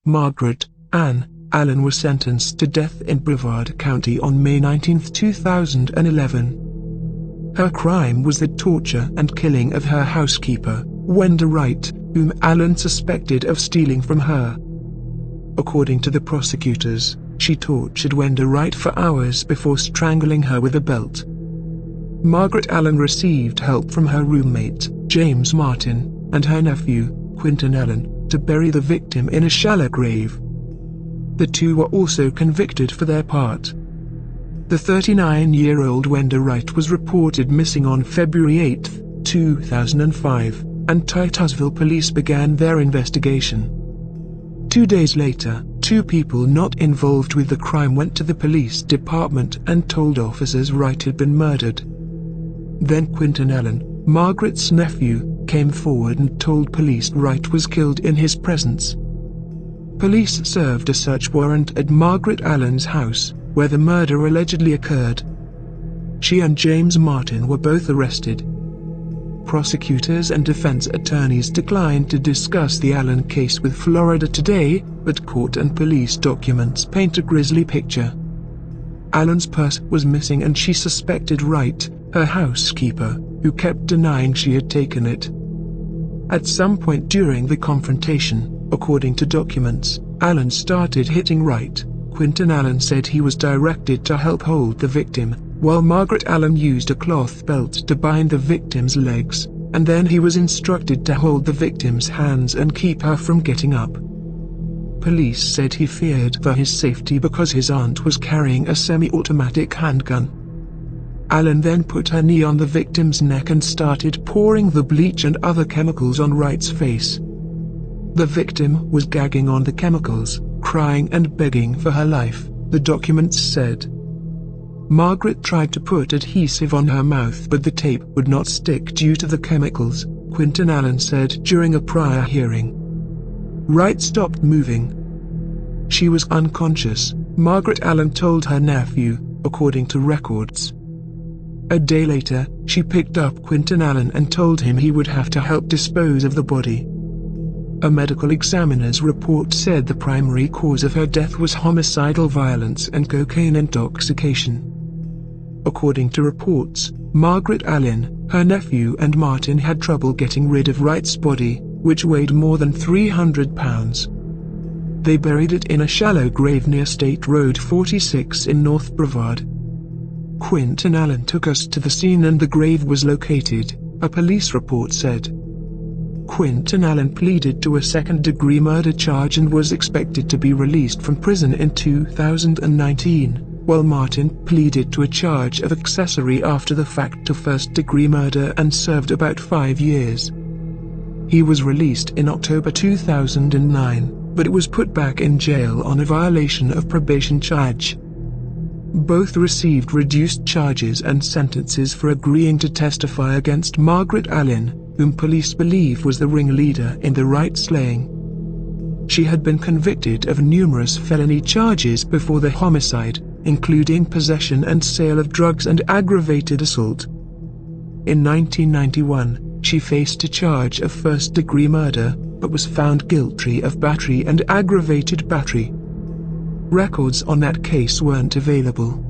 Margaret Ann Allen was sentenced to death in Brevard County on May 19, 2011. Her crime was the torture and killing of her housekeeper, Wenda Wright, whom Allen suspected of stealing from her. According to the prosecutors, she tortured Wenda Wright for hours before strangling her with a belt. Margaret Allen received help from her roommate, James Martin, and her nephew, Quinton Allen, to bury the victim in a shallow grave. The two were also convicted for their part. The 39-year-old Wenda Wright was reported missing on February 8, 2005, and Titusville police began their investigation. 2 days later, two people not involved with the crime went to the police department and told officers Wright had been murdered. Then Quinton Allen, Margaret's nephew, came forward and told police Wright was killed in his presence. Police served a search warrant at Margaret Allen's house, where the murder allegedly occurred. She and James Martin were both arrested. Prosecutors and defense attorneys declined to discuss the Allen case with Florida Today, but court and police documents paint a grisly picture. Allen's purse was missing and she suspected Wright, her housekeeper, who kept denying she had taken it. At some point during the confrontation, according to documents, Allen started hitting Wright. Quinton Allen said he was directed to help hold the victim, while Margaret Allen used a cloth belt to bind the victim's legs, and then he was instructed to hold the victim's hands and keep her from getting up. Police said he feared for his safety because his aunt was carrying a semi-automatic handgun. Allen then put her knee on the victim's neck and started pouring the bleach and other chemicals on Wright's face. The victim was gagging on the chemicals, crying and begging for her life, the documents said. Margaret tried to put adhesive on her mouth but the tape would not stick due to the chemicals, Quinton Allen said during a prior hearing. Wright stopped moving. She was unconscious, Margaret Allen told her nephew, according to records. A day later, she picked up Quinton Allen and told him he would have to help dispose of the body. A medical examiner's report said the primary cause of her death was homicidal violence and cocaine intoxication. According to reports, Margaret Allen, her nephew and Martin had trouble getting rid of Wright's body, which weighed more than 300 pounds. They buried it in a shallow grave near State Road 46 in North Brevard. Quinton Allen took us to the scene and the grave was located, a police report said. Quinton Allen pleaded to a second-degree murder charge and was expected to be released from prison in 2019, while Martin pleaded to a charge of accessory after the fact to first-degree murder and served about 5 years. He was released in October 2009, but was put back in jail on a violation of probation charge. Both received reduced charges and sentences for agreeing to testify against Margaret Allen, whom police believe was the ringleader in the Wright slaying. She had been convicted of numerous felony charges before the homicide, including possession and sale of drugs and aggravated assault. In 1991, she faced a charge of first-degree murder, but was found guilty of battery and aggravated battery. Records on that case weren't available.